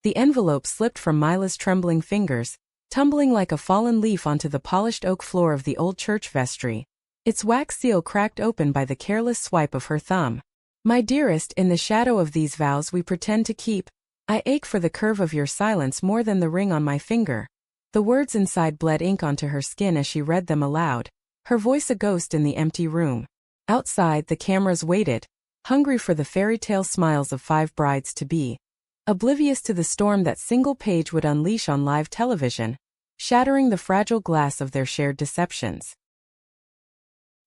The envelope slipped from Mila's trembling fingers, tumbling like a fallen leaf onto the polished oak floor of the old church vestry, its wax seal cracked open by the careless swipe of her thumb. My dearest, in the shadow of these vows we pretend to keep, I ache for the curve of your silence more than the ring on my finger. The words inside bled ink onto her skin as she read them aloud, her voice a ghost in the empty room. Outside, the cameras waited, hungry for the fairy tale smiles of 5 brides-to-be, oblivious to the storm that single page would unleash on live television, shattering the fragile glass of their shared deceptions.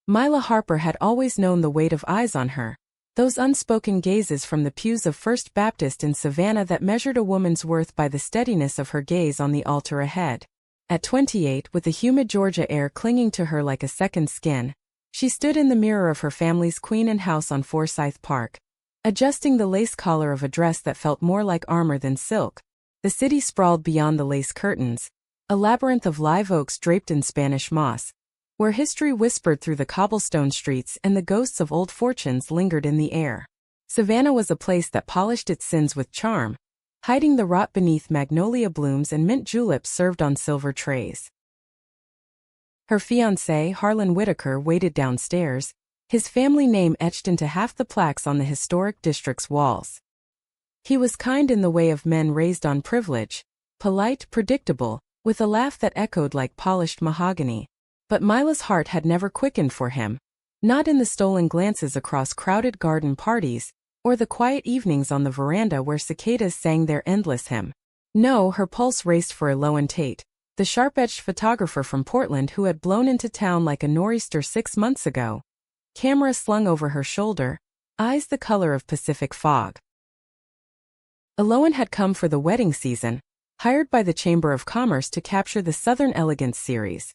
Mila Harper had always known the weight of eyes on her, those unspoken gazes from the pews of First Baptist in Savannah that measured a woman's worth by the steadiness of her gaze on the altar ahead. At 28, with the humid Georgia air clinging to her like a second skin, she stood in the mirror of her family's Queen Anne house on Forsyth Park, adjusting the lace collar of a dress that felt more like armor than silk. The city sprawled beyond the lace curtains, a labyrinth of live oaks draped in Spanish moss, where history whispered through the cobblestone streets and the ghosts of old fortunes lingered in the air. Savannah was a place that polished its sins with charm, hiding the rot beneath magnolia blooms and mint juleps served on silver trays. Her fiancé, Harlan Whitaker, waited downstairs, his family name etched into half the plaques on the historic district's walls. He was kind in the way of men raised on privilege, polite, predictable, with a laugh that echoed like polished mahogany. But Mila's heart had never quickened for him, not in the stolen glances across crowded garden parties, or the quiet evenings on the veranda where cicadas sang their endless hymn. No, her pulse raced for Eloan Tate, the sharp-edged photographer from Portland who had blown into town like a nor'easter 6 months ago. Camera slung over her shoulder, eyes the color of Pacific fog. Eloan had come for the wedding season, hired by the Chamber of Commerce to capture the Southern Elegance series,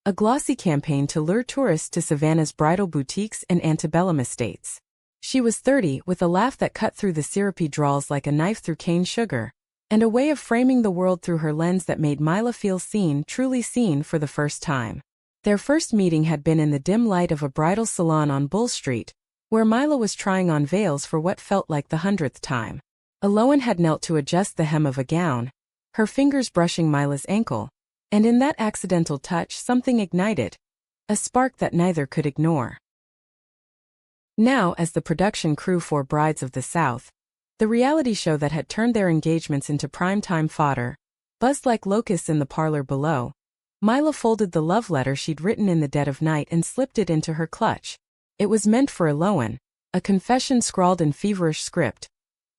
a glossy campaign to lure tourists to Savannah's bridal boutiques and antebellum estates. She was 30, with a laugh that cut through the syrupy drawls like a knife through cane sugar, and a way of framing the world through her lens that made Mila feel seen, truly seen, for the first time. Their first meeting had been in the dim light of a bridal salon on Bull Street, where Mila was trying on veils for what felt like the 100th time. Eloan had knelt to adjust the hem of a gown, her fingers brushing Mila's ankle, and in that accidental touch something ignited, a spark that neither could ignore. Now, as the production crew for Brides of the South, the reality show that had turned their engagements into prime-time fodder, buzzed like locusts in the parlor below, Mila folded the love letter she'd written in the dead of night and slipped it into her clutch. It was meant for Eloan, a confession scrawled in feverish script,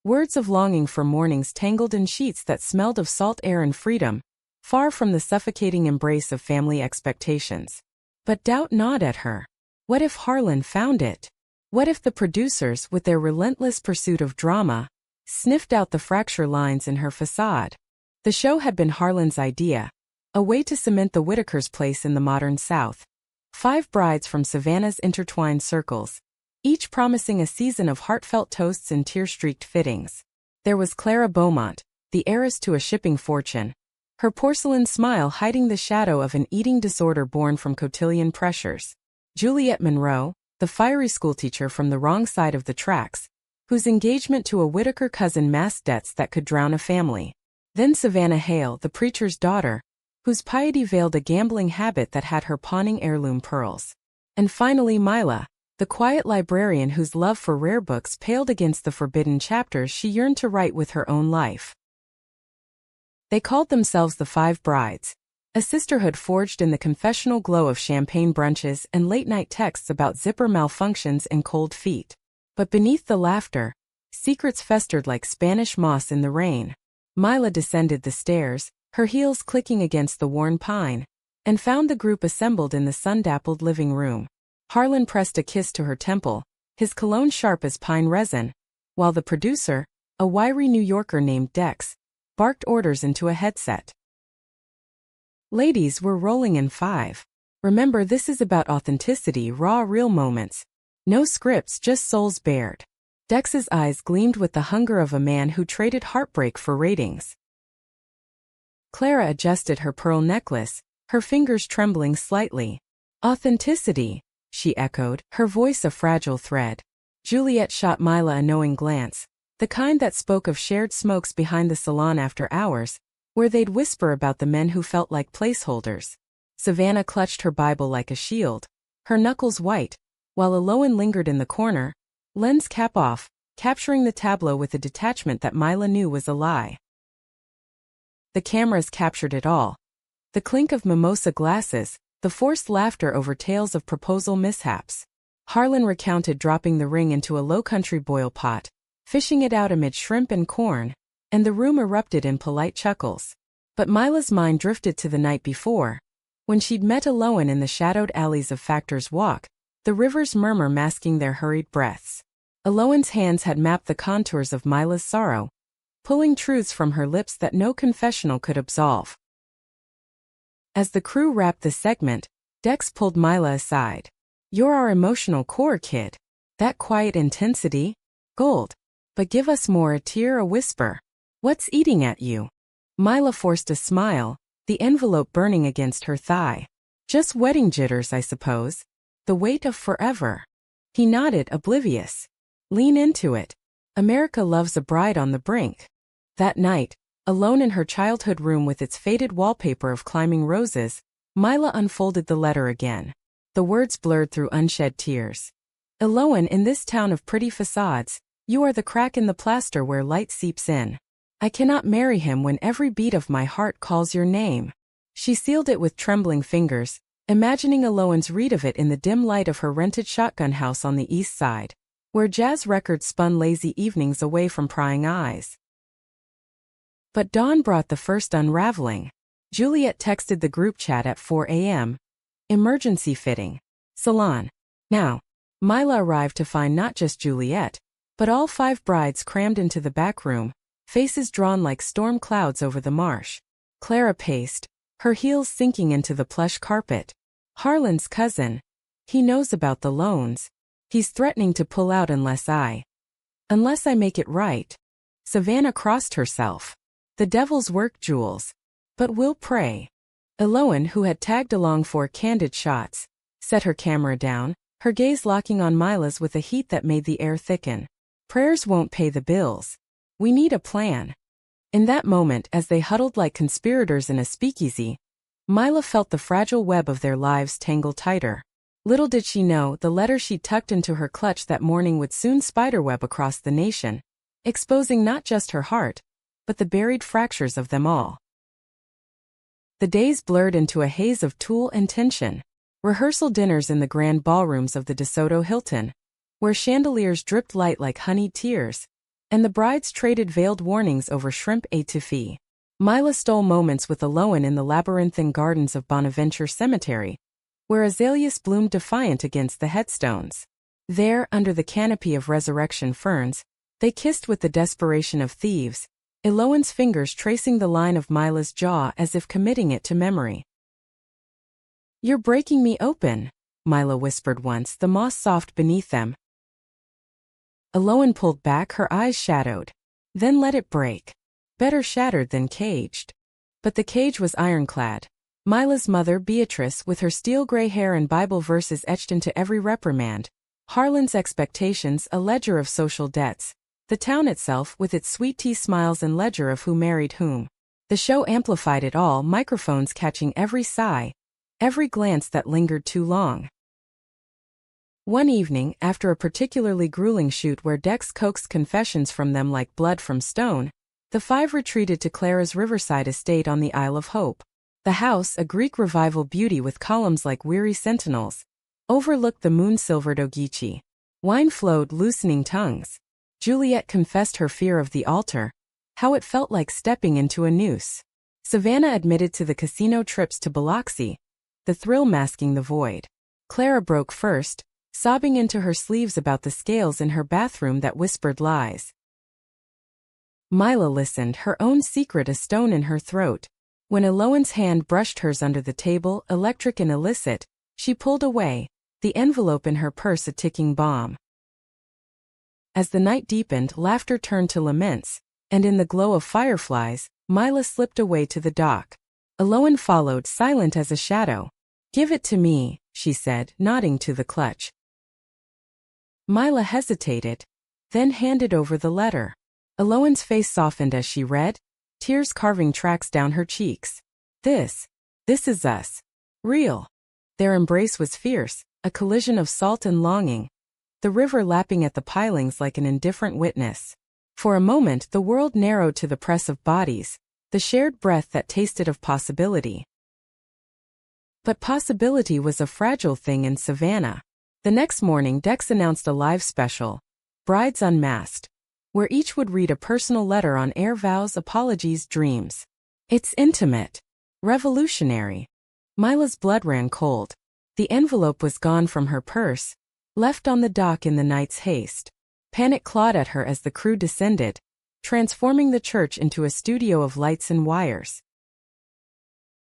words of longing for mornings tangled in sheets that smelled of salt air and freedom, far from the suffocating embrace of family expectations. But doubt gnawed at her. What if Harlan found it? What if the producers, with their relentless pursuit of drama, sniffed out the fracture lines in her facade? The show had been Harlan's idea, a way to cement the Whitakers' place in the modern South. 5 brides from Savannah's intertwined circles, each promising a season of heartfelt toasts and tear-streaked fittings. There was Clara Beaumont, the heiress to a shipping fortune, her porcelain smile hiding the shadow of an eating disorder born from cotillion pressures. Juliette Monroe, the fiery schoolteacher from the wrong side of the tracks, whose engagement to a Whitaker cousin masked debts that could drown a family. Then Savannah Hale, the preacher's daughter, whose piety veiled a gambling habit that had her pawning heirloom pearls. And finally Mila, the quiet librarian whose love for rare books paled against the forbidden chapters she yearned to write with her own life. They called themselves the 5 Brides, a sisterhood forged in the confessional glow of champagne brunches and late-night texts about zipper malfunctions and cold feet. But beneath the laughter, secrets festered like Spanish moss in the rain. Mila descended the stairs, her heels clicking against the worn pine, and found the group assembled in the sun-dappled living room. Harlan pressed a kiss to her temple, his cologne sharp as pine resin, while the producer, a wiry New Yorker named Dex, barked orders into a headset. Ladies, we're rolling in 5. Remember, this is about authenticity, raw, real moments. No scripts, just souls bared. Dex's eyes gleamed with the hunger of a man who traded heartbreak for ratings. Clara adjusted her pearl necklace, her fingers trembling slightly. Authenticity, she echoed, her voice a fragile thread. Juliette shot Mila a knowing glance, The kind that spoke of shared smokes behind the salon after hours, where they'd whisper about the men who felt like placeholders. Savannah clutched her Bible like a shield, her knuckles white, while Elowen lingered in the corner, lens cap off, capturing the tableau with a detachment that Mila knew was a lie. The cameras captured it all. The clink of mimosa glasses, the forced laughter over tales of proposal mishaps. Harlan recounted dropping the ring into a low-country boil pot, fishing it out amid shrimp and corn, and the room erupted in polite chuckles. But Mila's mind drifted to the night before, when she'd met Elowen in the shadowed alleys of Factor's Walk, the river's murmur masking their hurried breaths. Elowen's hands had mapped the contours of Mila's sorrow, pulling truths from her lips that no confessional could absolve. As the crew wrapped the segment, Dex pulled Mila aside. "You're our emotional core, kid. That quiet intensity? Gold. But give us more, a tear, a whisper. What's eating at you?" Mila forced a smile, the envelope burning against her thigh. "Just wedding jitters, I suppose. The weight of forever." He nodded, oblivious. "Lean into it. America loves a bride on the brink." That night, alone in her childhood room with its faded wallpaper of climbing roses, Mila unfolded the letter again. The words blurred through unshed tears. "Elowen, in this town of pretty facades, you are the crack in the plaster where light seeps in. I cannot marry him when every beat of my heart calls your name." She sealed it with trembling fingers, imagining Elowen's read of it in the dim light of her rented shotgun house on the east side, where jazz records spun lazy evenings away from prying eyes. But dawn brought the first unraveling. Juliet texted the group chat at 4 a.m. "Emergency fitting. Salon. Now." Mila arrived to find not just Juliet, but all 5 brides crammed into the back room, faces drawn like storm clouds over the marsh. Clara paced, her heels sinking into the plush carpet. "Harlan's cousin. He knows about the loans. He's threatening to pull out unless I make it right." Savannah crossed herself. "The devil's work, Jules. But we'll pray." Elowen, who had tagged along for candid shots, set her camera down, her gaze locking on Mila's with a heat that made the air thicken. "Prayers won't pay the bills. We need a plan." In that moment, as they huddled like conspirators in a speakeasy, Mila felt the fragile web of their lives tangle tighter. Little did she know, the letter she tucked into her clutch that morning would soon spiderweb across the nation, exposing not just her heart, but the buried fractures of them all. The days blurred into a haze of tulle and tension. Rehearsal dinners in the grand ballrooms of the DeSoto Hilton, where chandeliers dripped light like honeyed tears, and the brides traded veiled warnings over shrimp étouffée. Mila stole moments with Elowen in the labyrinthine gardens of Bonaventure Cemetery, where azaleas bloomed defiant against the headstones. There, under the canopy of resurrection ferns, they kissed with the desperation of thieves, Elowen's fingers tracing the line of Mila's jaw as if committing it to memory. "You're breaking me open," Mila whispered once, the moss soft beneath them. Elowen pulled back, her eyes shadowed. "Then let it break. Better shattered than caged." But the cage was ironclad. Mila's mother, Beatrice, with her steel-gray hair and Bible verses etched into every reprimand. Harlan's expectations, a ledger of social debts. The town itself, with its sweet tea smiles and ledger of who married whom. The show amplified it all, microphones catching every sigh, every glance that lingered too long. One evening, after a particularly grueling shoot where Dex coaxed confessions from them like blood from stone, the 5 retreated to Clara's riverside estate on the Isle of Hope. The house, a Greek revival beauty with columns like weary sentinels, overlooked the moon-silvered Ogeechee. Wine flowed, loosening tongues. Juliet confessed her fear of the altar, how it felt like stepping into a noose. Savannah admitted to the casino trips to Biloxi, the thrill masking the void. Clara broke first, sobbing into her sleeves about the scales in her bathroom that whispered lies. Mila listened, her own secret a stone in her throat. When Elowen's hand brushed hers under the table, electric and illicit, she pulled away, the envelope in her purse a ticking bomb. As the night deepened, laughter turned to laments, and in the glow of fireflies, Mila slipped away to the dock. Elowen followed, silent as a shadow. "Give it to me," she said, nodding to the clutch. Mila hesitated, then handed over the letter. Eloan's face softened as she read, tears carving tracks down her cheeks. This is us. Real. Their embrace was fierce, a collision of salt and longing, the river lapping at the pilings like an indifferent witness. For a moment the world narrowed to the press of bodies, the shared breath that tasted of possibility. But possibility was a fragile thing in Savannah. The next morning Dex announced a live special, Brides Unmasked, where each would read a personal letter on air, vows, apologies, dreams. It's intimate. Revolutionary. Mila's blood ran cold. The envelope was gone from her purse, left on the dock in the night's haste. Panic clawed at her as the crew descended, transforming the church into a studio of lights and wires.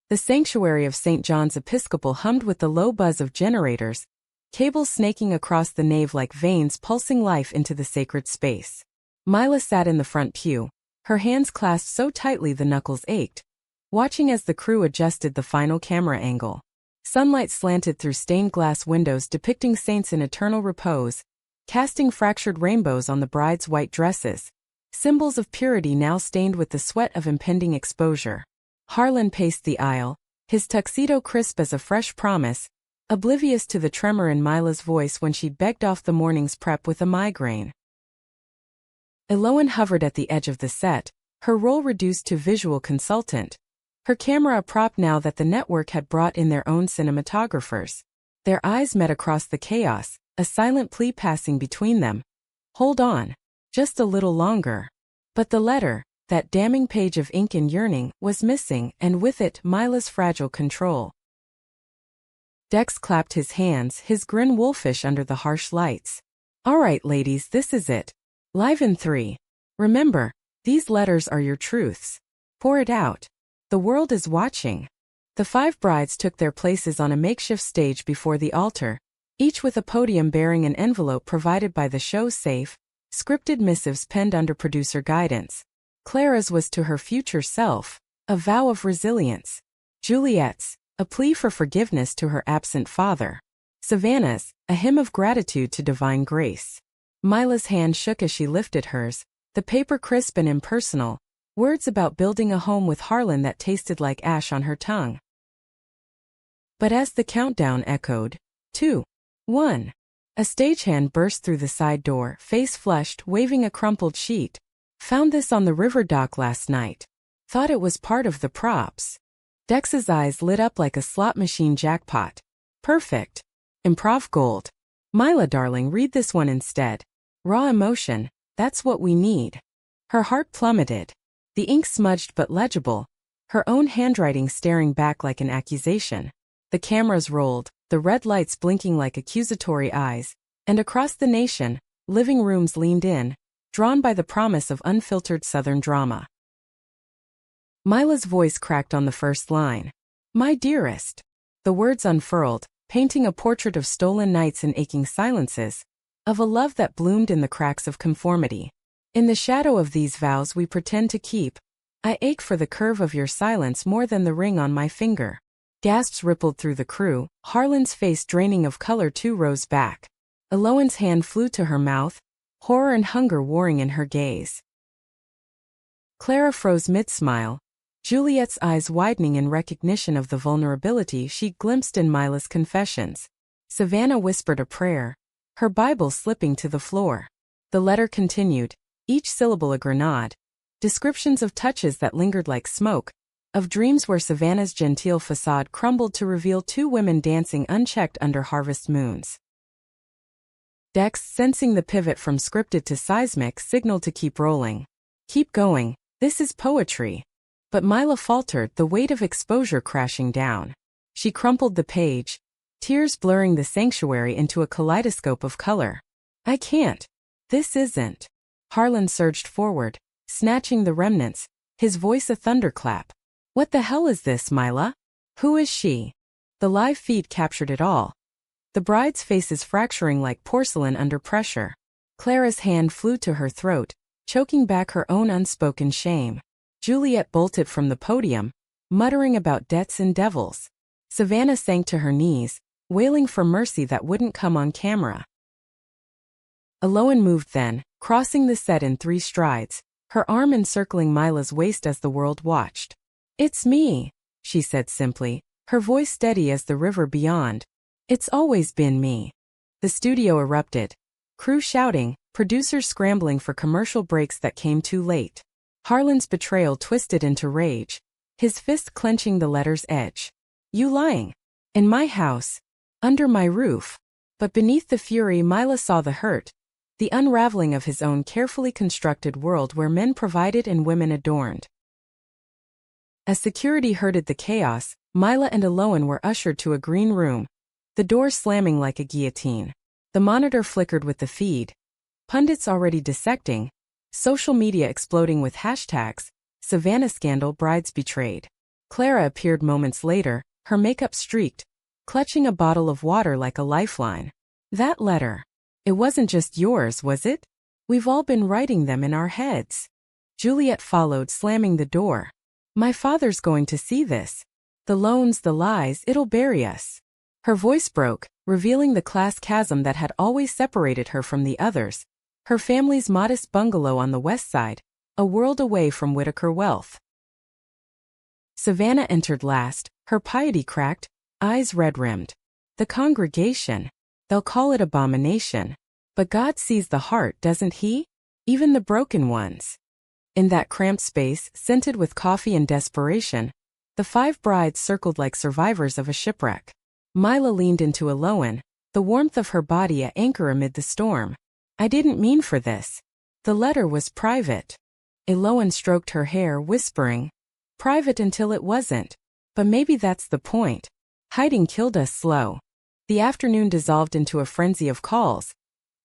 The sanctuary of St. John's Episcopal hummed with the low buzz of generators, cables snaking across the nave like veins pulsing life into the sacred space. Mila sat in the front pew, her hands clasped so tightly the knuckles ached, watching as the crew adjusted the final camera angle. Sunlight slanted through stained glass windows depicting saints in eternal repose, casting fractured rainbows on the brides' white dresses, symbols of purity now stained with the sweat of impending exposure. Harlan paced the aisle, his tuxedo crisp as a fresh promise, oblivious to the tremor in Mila's voice when she begged off the morning's prep with a migraine. Eloan hovered at the edge of the set, her role reduced to visual consultant, her camera a prop now that the network had brought in their own cinematographers. Their eyes met across the chaos, a silent plea passing between them. Hold on. Just a little longer. But the letter, that damning page of ink and yearning, was missing, and with it Mila's fragile control. Dex clapped his hands, his grin wolfish under the harsh lights. All right, ladies, this is it. Live in 3. Remember, these letters are your truths. Pour it out. The world is watching. The 5 brides took their places on a makeshift stage before the altar, each with a podium bearing an envelope provided by the show's safe, scripted missives penned under producer guidance. Clara's was to her future self, a vow of resilience. Juliet's, a plea for forgiveness to her absent father. Savannah's, a hymn of gratitude to divine grace. Mila's hand shook as she lifted hers, the paper crisp and impersonal, words about building a home with Harlan that tasted like ash on her tongue. But as the countdown echoed, 2, 1, a stagehand burst through the side door, face flushed, waving a crumpled sheet. Found this on the river dock last night. Thought it was part of the props. Dex's eyes lit up like a slot machine jackpot. Perfect. Improv gold. Mila, darling, read this one instead. Raw emotion, that's what we need. Her heart plummeted. The ink smudged but legible, her own handwriting staring back like an accusation. The cameras rolled, the red lights blinking like accusatory eyes, and across the nation, living rooms leaned in, drawn by the promise of unfiltered Southern drama. Mila's voice cracked on the first line. My dearest. The words unfurled, painting a portrait of stolen nights and aching silences, of a love that bloomed in the cracks of conformity. In the shadow of these vows we pretend to keep, I ache for the curve of your silence more than the ring on my finger. Gasps rippled through the crew, Harlan's face draining of color 2 rows back. Eloan's hand flew to her mouth, horror and hunger warring in her gaze. Clara froze mid-smile, Juliet's eyes widening in recognition of the vulnerability she glimpsed in Mila's confessions. Savannah whispered a prayer, her Bible slipping to the floor. The letter continued, each syllable a grenade, descriptions of touches that lingered like smoke, of dreams where Savannah's genteel facade crumbled to reveal 2 women dancing unchecked under harvest moons. Dex, sensing the pivot from scripted to seismic, signaled to keep rolling. Keep going, this is poetry. But Mila faltered, the weight of exposure crashing down. She crumpled the page, tears blurring the sanctuary into a kaleidoscope of color. I can't. This isn't. Harlan surged forward, snatching the remnants, his voice a thunderclap. What the hell is this, Mila? Who is she? The live feed captured it all. The brides' faces fracturing like porcelain under pressure. Clara's hand flew to her throat, choking back her own unspoken shame. Juliet bolted from the podium, muttering about debts and devils. Savannah sank to her knees, wailing for mercy that wouldn't come on camera. Eloan moved then, crossing the set in 3 strides, her arm encircling Mila's waist as the world watched. "It's me," she said simply, her voice steady as the river beyond. "It's always been me." The studio erupted. Crew shouting, producers scrambling for commercial breaks that came too late. Harlan's betrayal twisted into rage, his fist clenching the letter's edge. "You lying? In my house? Under my roof?" But beneath the fury Mila saw the hurt, the unraveling of his own carefully constructed world where men provided and women adorned. As security herded the chaos, Mila and Aloan were ushered to a green room, the door slamming like a guillotine. The monitor flickered with the feed, pundits already dissecting, social media exploding with hashtags, Savannah scandal, brides betrayed. Clara appeared moments later, her makeup streaked, clutching a bottle of water like a lifeline. "That letter. It wasn't just yours, was it? We've all been writing them in our heads." Juliet followed, slamming the door. "My father's going to see this. The loans, the lies, it'll bury us." Her voice broke, revealing the class chasm that had always separated her from the others. Her family's modest bungalow on the west side, a world away from Whitaker wealth. Savannah entered last, her piety cracked, eyes red-rimmed. "The congregation. They'll call it abomination. But God sees the heart, doesn't he? Even the broken ones." In that cramped space, scented with coffee and desperation, the 5 brides circled like survivors of a shipwreck. Mila leaned into Aloan, the warmth of her body an anchor amid the storm. "I didn't mean for this. The letter was private." Aloan stroked her hair, whispering, "Private until it wasn't. But maybe that's the point. Hiding killed us slow." The afternoon dissolved into a frenzy of calls.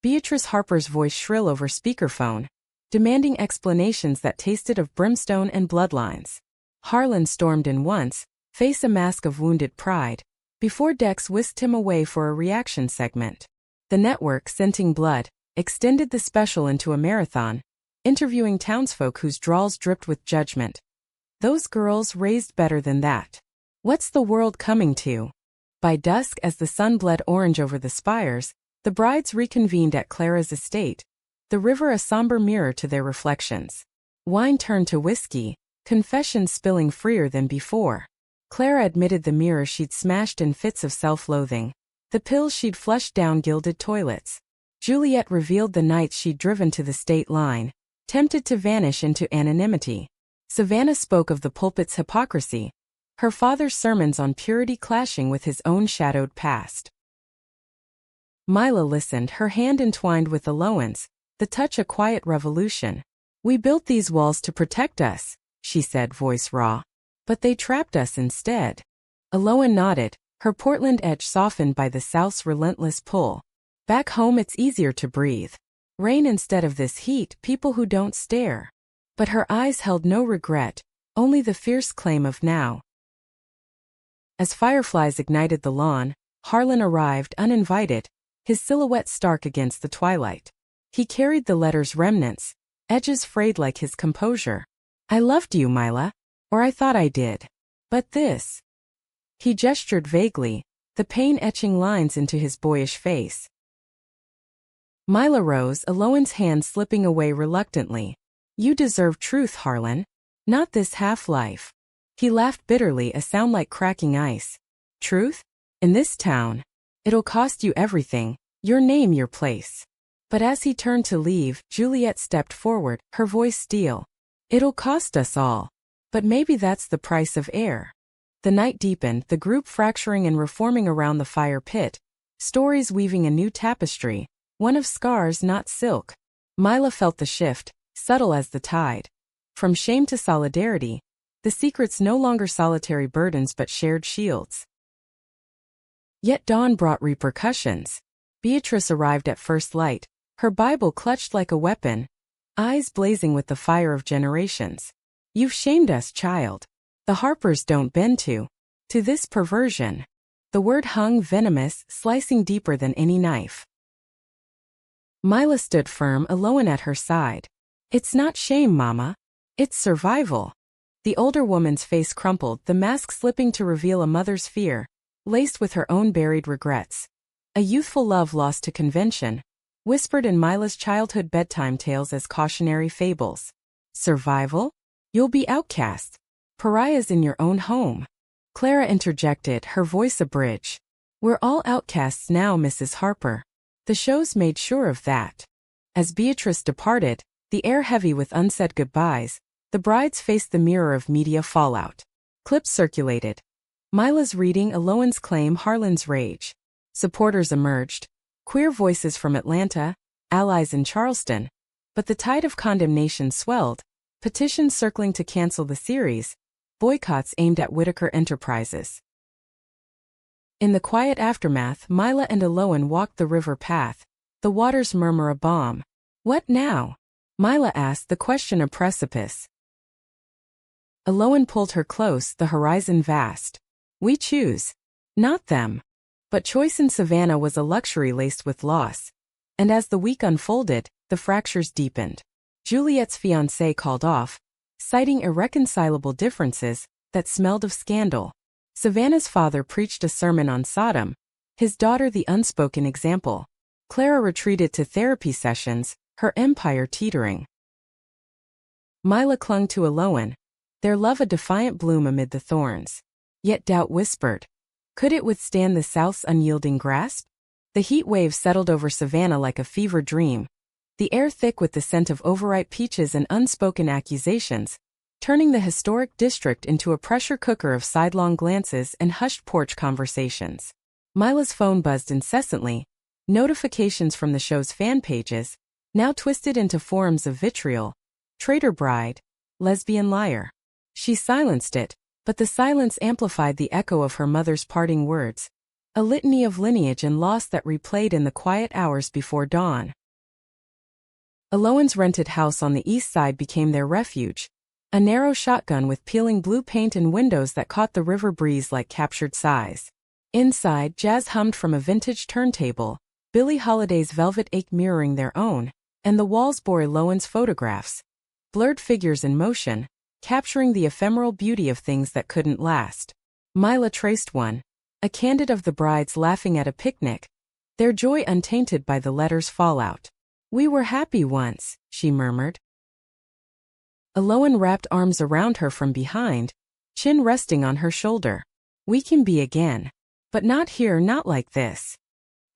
Beatrice Harper's voice shrill over speakerphone, demanding explanations that tasted of brimstone and bloodlines. Harlan stormed in once, face a mask of wounded pride, before Dex whisked him away for a reaction segment. The network, scenting blood, extended the special into a marathon, interviewing townsfolk whose drawls dripped with judgment. "Those girls raised better than that. What's the world coming to?" By dusk, as the sun bled orange over the spires, the brides reconvened at Clara's estate, the river a somber mirror to their reflections. Wine turned to whiskey, confessions spilling freer than before. Clara admitted the mirror she'd smashed in fits of self-loathing, the pills she'd flushed down gilded toilets. Juliet revealed the nights she'd driven to the state line, tempted to vanish into anonymity. Savannah spoke of the pulpit's hypocrisy, her father's sermons on purity clashing with his own shadowed past. Mila listened, her hand entwined with Aloan's, the touch a quiet revolution. "We built these walls to protect us," she said, voice raw. "But they trapped us instead." Aloan nodded, her Portland edge softened by the South's relentless pull. "Back home it's easier to breathe. Rain instead of this heat, people who don't stare." But her eyes held no regret, only the fierce claim of now. As fireflies ignited the lawn, Harlan arrived uninvited, his silhouette stark against the twilight. He carried the letter's remnants, edges frayed like his composure. "I loved you, Mila. Or I thought I did. But this." He gestured vaguely, the pain etching lines into his boyish face. Mila rose, Aloan's hand slipping away reluctantly. "You deserve truth, Harlan. Not this half-life." He laughed bitterly, a sound like cracking ice. "Truth? In this town? It'll cost you everything, your name, your place." But as he turned to leave, Juliet stepped forward, her voice steel. "It'll cost us all. But maybe that's the price of air." The night deepened, the group fracturing and reforming around the fire pit, stories weaving a new tapestry, one of scars, not silk. Mila felt the shift, subtle as the tide. From shame to solidarity, the secrets no longer solitary burdens but shared shields. Yet dawn brought repercussions. Beatrice arrived at first light, her Bible clutched like a weapon, eyes blazing with the fire of generations. "You've shamed us, child. The Harpers don't bend to this perversion." The word hung venomous, slicing deeper than any knife. Mila stood firm, Aloan at her side. "It's not shame, Mama. It's survival." The older woman's face crumpled, the mask slipping to reveal a mother's fear, laced with her own buried regrets. A youthful love lost to convention, whispered in Mila's childhood bedtime tales as cautionary fables. Survival? You'll be outcast. Pariahs in your own home. Clara interjected, her voice a bridge. We're all outcasts now, Mrs. Harper. The show's made sure of that. As Beatrice departed, the air heavy with unsaid goodbyes, the brides faced the mirror of media fallout. Clips circulated. Mila's reading Alohan's claim, Harlan's rage. Supporters emerged. Queer voices from Atlanta, allies in Charleston. But the tide of condemnation swelled. Petitions circling to cancel the series. Boycotts aimed at Whitaker Enterprises. In the quiet aftermath, Mila and Alohan walked the river path. The waters murmur a bomb. What now? Mila asked, the question a precipice. Alohan pulled her close, the horizon vast. We choose. Not them. But choice in Savannah was a luxury laced with loss. And as the week unfolded, the fractures deepened. Juliet's fiancé called off, citing irreconcilable differences that smelled of scandal. Savannah's father preached a sermon on Sodom, his daughter the unspoken example. Clara retreated to therapy sessions, her empire teetering. Mila clung to Alohan, their love a defiant bloom amid the thorns. Yet doubt whispered. Could it withstand the South's unyielding grasp? The heat wave settled over Savannah like a fever dream, the air thick with the scent of overripe peaches and unspoken accusations, turning the historic district into a pressure cooker of sidelong glances and hushed porch conversations. Mila's phone buzzed incessantly, notifications from the show's fan pages, now twisted into forums of vitriol. Traitor bride, lesbian liar. She silenced it, but the silence amplified the echo of her mother's parting words, a litany of lineage and loss that replayed in the quiet hours before dawn. Alohan's rented house on the east side became their refuge, a narrow shotgun with peeling blue paint and windows that caught the river breeze like captured sighs. Inside, jazz hummed from a vintage turntable, Billie Holiday's velvet ache mirroring their own, and the walls bore Alohan's photographs, blurred figures in motion, capturing the ephemeral beauty of things that couldn't last. Mila traced one, a candid of the brides laughing at a picnic, their joy untainted by the letter's fallout. We were happy once, she murmured. Alohan wrapped arms around her from behind, chin resting on her shoulder. We can be again. But not here, not like this.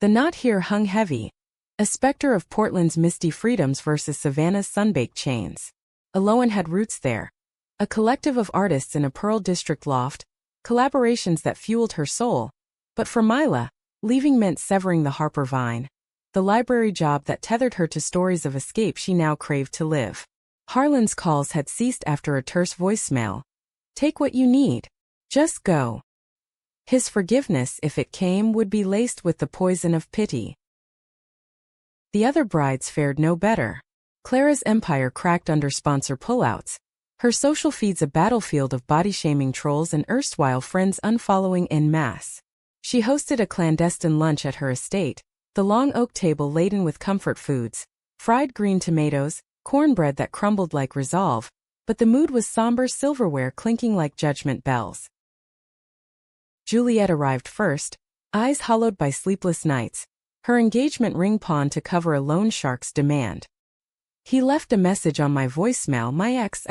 The not here hung heavy, a specter of Portland's misty freedoms versus Savannah's sunbaked chains. Alohan had roots there, a collective of artists in a Pearl District loft, collaborations that fueled her soul. But for Mila, leaving meant severing the Harper vine, the library job that tethered her to stories of escape she now craved to live. Harlan's calls had ceased after a terse voicemail. Take what you need. Just go. His forgiveness, if it came, would be laced with the poison of pity. The other brides fared no better. Clara's empire cracked under sponsor pullouts, her social feeds a battlefield of body-shaming trolls and erstwhile friends unfollowing en masse. She hosted a clandestine lunch at her estate, the long oak table laden with comfort foods, fried green tomatoes, cornbread that crumbled like resolve, but the mood was somber, silverware clinking like judgment bells. Juliet arrived first, eyes hollowed by sleepless nights, her engagement ring pawned to cover a loan shark's demand. He left a message on my voicemail. My ex,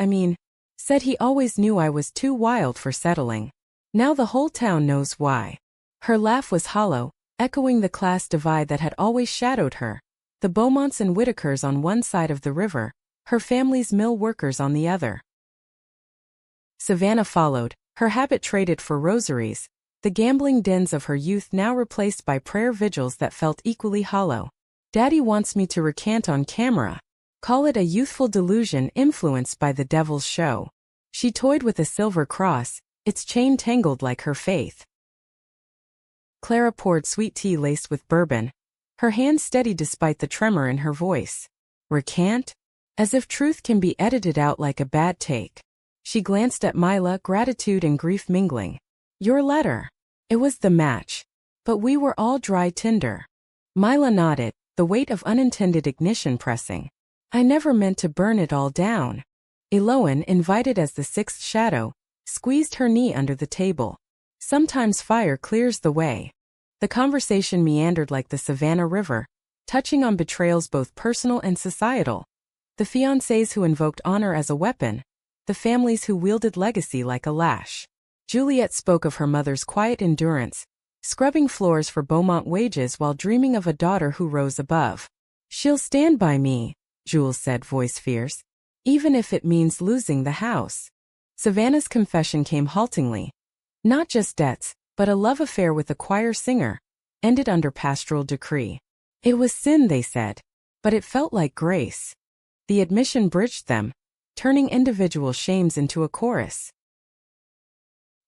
said he always knew I was too wild for settling. Now the whole town knows why. Her laugh was hollow, echoing the class divide that had always shadowed her. The Beaumonts and Whitakers on one side of the river, her family's mill workers on the other. Savannah followed, her habit traded for rosaries, the gambling dens of her youth now replaced by prayer vigils that felt equally hollow. Daddy wants me to recant on camera. Call it a youthful delusion influenced by the devil's show. She toyed with a silver cross, its chain tangled like her faith. Clara poured sweet tea laced with bourbon, her hand steady despite the tremor in her voice. Recant? As if truth can be edited out like a bad take. She glanced at Mila, gratitude and grief mingling. Your letter. It was the match. But we were all dry tinder. Mila nodded, the weight of unintended ignition pressing. I never meant to burn it all down. Alohan, invited as the sixth shadow, squeezed her knee under the table. Sometimes fire clears the way. The conversation meandered like the Savannah River, touching on betrayals both personal and societal. The fiancés who invoked honor as a weapon, the families who wielded legacy like a lash. Juliet spoke of her mother's quiet endurance, scrubbing floors for Beaumont wages while dreaming of a daughter who rose above. "She'll stand by me," Jules said, voice fierce, "even if it means losing the house." Savannah's confession came haltingly. Not just debts, but a love affair with a choir singer, ended under pastoral decree. It was sin, they said, but it felt like grace. The admission bridged them, turning individual shames into a chorus.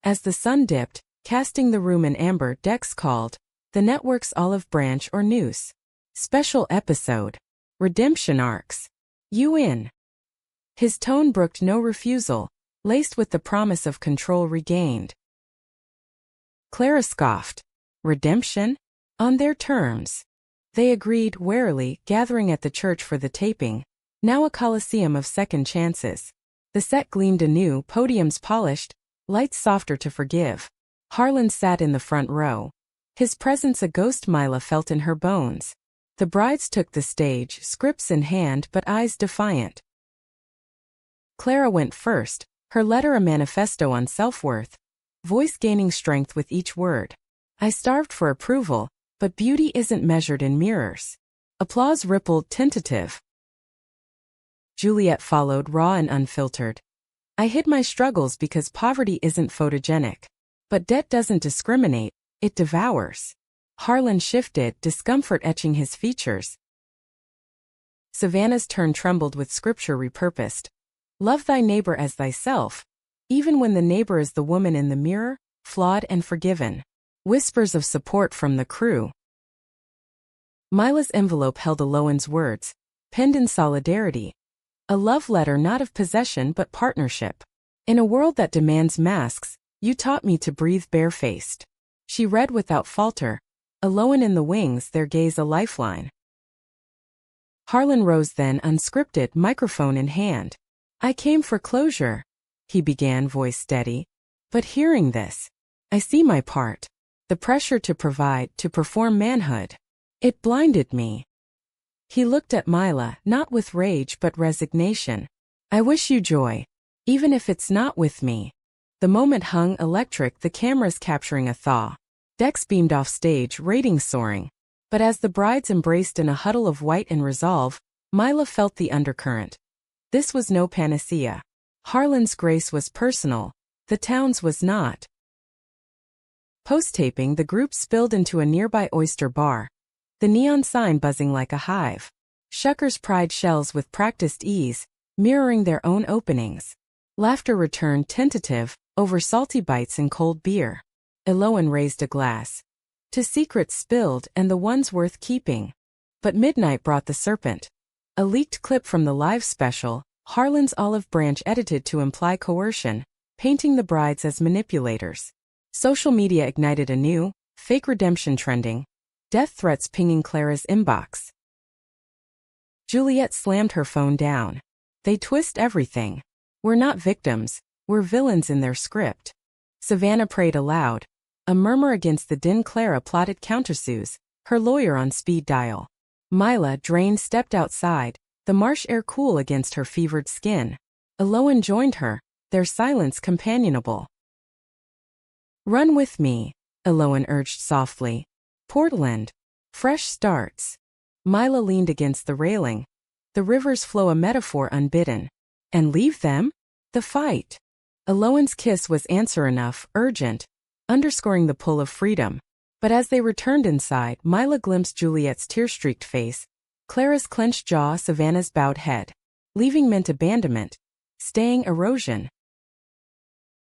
As the sun dipped, casting the room in amber, Dex called, "The network's olive branch or noose. Special episode. Redemption arcs. You in?" His tone brooked no refusal, laced with the promise of control regained. Clara scoffed. Redemption? On their terms. They agreed warily, gathering at the church for the taping, now a coliseum of second chances. The set gleamed anew, podiums polished, lights softer to forgive. Harlan sat in the front row. His presence a ghost Mila felt in her bones. The brides took the stage, scripts in hand but eyes defiant. Clara went first, her letter a manifesto on self-worth, voice gaining strength with each word. "I starved for approval, but beauty isn't measured in mirrors." Applause rippled, tentative. Juliet followed, raw and unfiltered. "I hid my struggles because poverty isn't photogenic. But debt doesn't discriminate, it devours." Harlan shifted, discomfort etching his features. Savannah's turn trembled with scripture repurposed. "Love thy neighbor as thyself, even when the neighbor is the woman in the mirror, flawed and forgiven." Whispers of support from the crew. Mila's envelope held Alohan's words, penned in solidarity. A love letter not of possession but partnership. "In a world that demands masks, you taught me to breathe barefaced." She read without falter, Alohan in the wings, their gaze a lifeline. Harlan rose then, unscripted, microphone in hand. "I came for closure," he began, voice steady. "But hearing this, I see my part. The pressure to provide, to perform manhood. It blinded me." He looked at Mila, not with rage but resignation. "I wish you joy, even if it's not with me." The moment hung electric, the cameras capturing a thaw. Dex beamed off stage, ratings soaring. But as the brides embraced in a huddle of white and resolve, Mila felt the undercurrent. This was no panacea. Harlan's grace was personal, the town's was not. Post-taping, the group spilled into a nearby oyster bar, the neon sign buzzing like a hive. Shuckers pried shells with practiced ease, mirroring their own openings. Laughter returned, tentative, over salty bites and cold beer. Alohan raised a glass. To secrets spilled and the ones worth keeping. But midnight brought the serpent. A leaked clip from the live special, Harlan's olive branch edited to imply coercion, painting the brides as manipulators. Social media ignited anew, fake redemption trending, death threats pinging Clara's inbox. Juliet slammed her phone down. "They twist everything. We're not victims, we're villains in their script." Savannah prayed aloud. A murmur against the din. Clara plotted countersues, her lawyer on speed dial. Mila, drained, stepped outside, the marsh air cool against her fevered skin. Alohan joined her, their silence companionable. "Run with me," Alohan urged softly. "Portland. Fresh starts." Mila leaned against the railing. "The rivers flow," a metaphor unbidden. "And leave them? The fight." Alohan's kiss was answer enough, urgent, underscoring the pull of freedom. But as they returned inside, Mila glimpsed Juliet's tear-streaked face, Clara's clenched jaw, Savannah's bowed head. Leaving meant abandonment, staying erosion.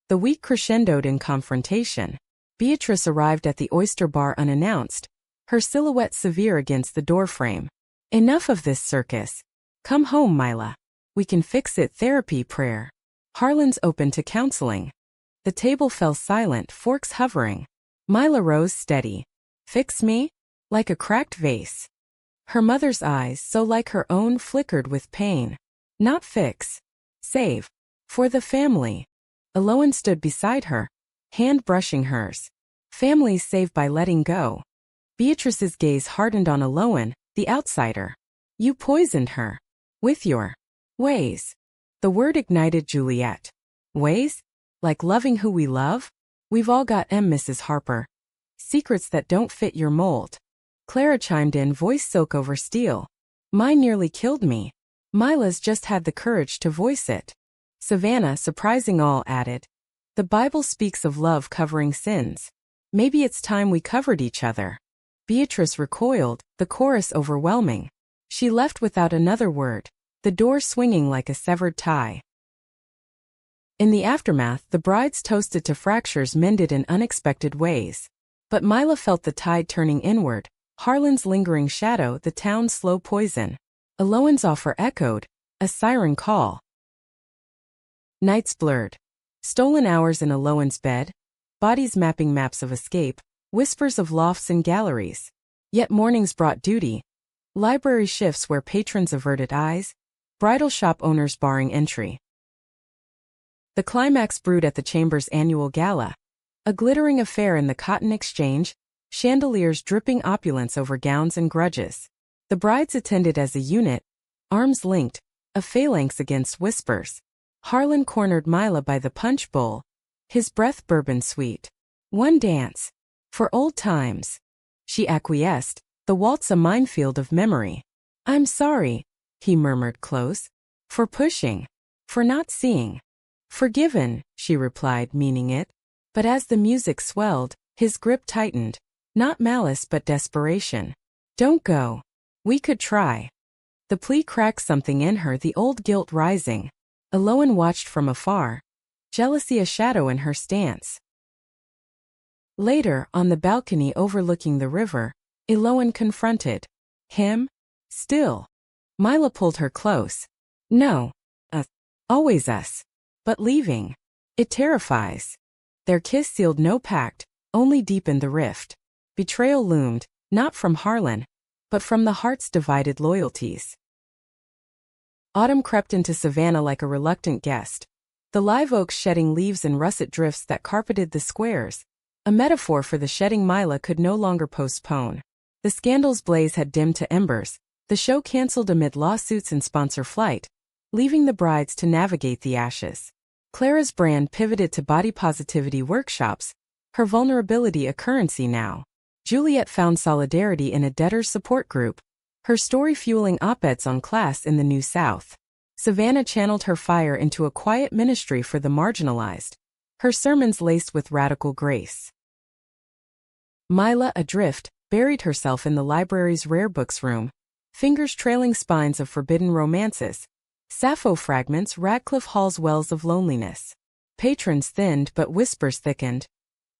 The week crescendoed in confrontation. Beatrice arrived at the oyster bar unannounced, her silhouette severe against the doorframe. "Enough of this circus. Come home, Mila. We can fix it." Therapy prayer. Harlan's open to counseling. The table fell silent, forks hovering. Mila rose steady. "Fix me?" Like a cracked vase. Her mother's eyes, so like her own, flickered with pain. "Not fix. Save. For the family." Alohan stood beside her, hand brushing hers. "Families save by letting go." Beatrice's gaze hardened on Alohan, the outsider. "You poisoned her. With your Ways. The word ignited Juliet. Ways? Like loving who we love? We've all got Mrs. Harper. Secrets that don't fit your mold. Clara chimed in, voice silk over steel. Mine nearly killed me. Mila's just had the courage to voice it. Savannah, surprising all, added. The Bible speaks of love covering sins. Maybe it's time we covered each other. Beatrice recoiled, the chorus overwhelming. She left without another word, the door swinging like a severed tie. In the aftermath, the brides toasted to fractures mended in unexpected ways. But Mila felt the tide turning inward, Harlan's lingering shadow, the town's slow poison. Alohan's offer echoed, a siren call. Nights blurred. Stolen hours in Alohan's bed, bodies mapping maps of escape, whispers of lofts and galleries. Yet mornings brought duty. Library shifts where patrons averted eyes, bridal shop owners barring entry. The climax brewed at the Chamber's annual gala. A glittering affair in the Cotton Exchange, chandeliers dripping opulence over gowns and grudges. The brides attended as a unit, arms linked, a phalanx against whispers. Harlan cornered Mila by the punch bowl, his breath bourbon sweet. One dance. For old times. She acquiesced, the waltz a minefield of memory. I'm sorry, he murmured close. For pushing. For not seeing. Forgiven, she replied, meaning it. But as the music swelled, his grip tightened. Not malice but desperation. Don't go. We could try. The plea cracked something in her, the old guilt rising. Alohan watched from afar. Jealousy a shadow in her stance. Later, on the balcony overlooking the river, Alohan confronted him. Still. Mila pulled her close. No. Always us. But leaving. It terrifies. Their kiss sealed no pact, only deepened the rift. Betrayal loomed, not from Harlan, but from the heart's divided loyalties. Autumn crept into Savannah like a reluctant guest. The live oaks shedding leaves and russet drifts that carpeted the squares. A metaphor for the shedding Mila could no longer postpone. The scandal's blaze had dimmed to embers. The show canceled amid lawsuits and sponsor flight, leaving the brides to navigate the ashes. Clara's brand pivoted to body positivity workshops, her vulnerability a currency now. Juliet found solidarity in a debtors support group, her story fueling op-eds on class in the New South. Savannah channeled her fire into a quiet ministry for the marginalized, her sermons laced with radical grace. Mila, adrift, buried herself in the library's rare books room, fingers trailing spines of forbidden romances. Sappho fragments, Radcliffe Hall's wells of loneliness. Patrons thinned but whispers thickened.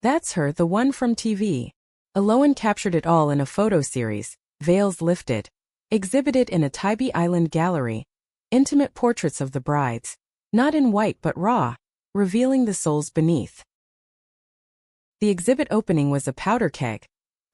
That's her, the one from TV. Alohan captured it all in a photo series, veils lifted. Exhibited in a Tybee Island gallery. Intimate portraits of the brides. Not in white but raw, revealing the souls beneath. The exhibit opening was a powder keg.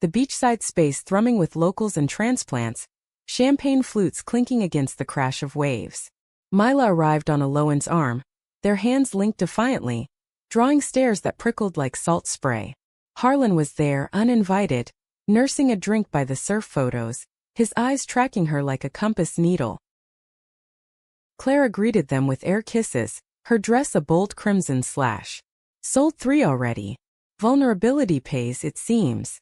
The beachside space thrumming with locals and transplants. Champagne flutes clinking against the crash of waves. Mila arrived on Alohan's arm, their hands linked defiantly, drawing stares that prickled like salt spray. Harlan was there, uninvited, nursing a drink by the surf photos, his eyes tracking her like a compass needle. Clara greeted them with air kisses, her dress a bold crimson slash. Sold 3 already. Vulnerability pays, it seems.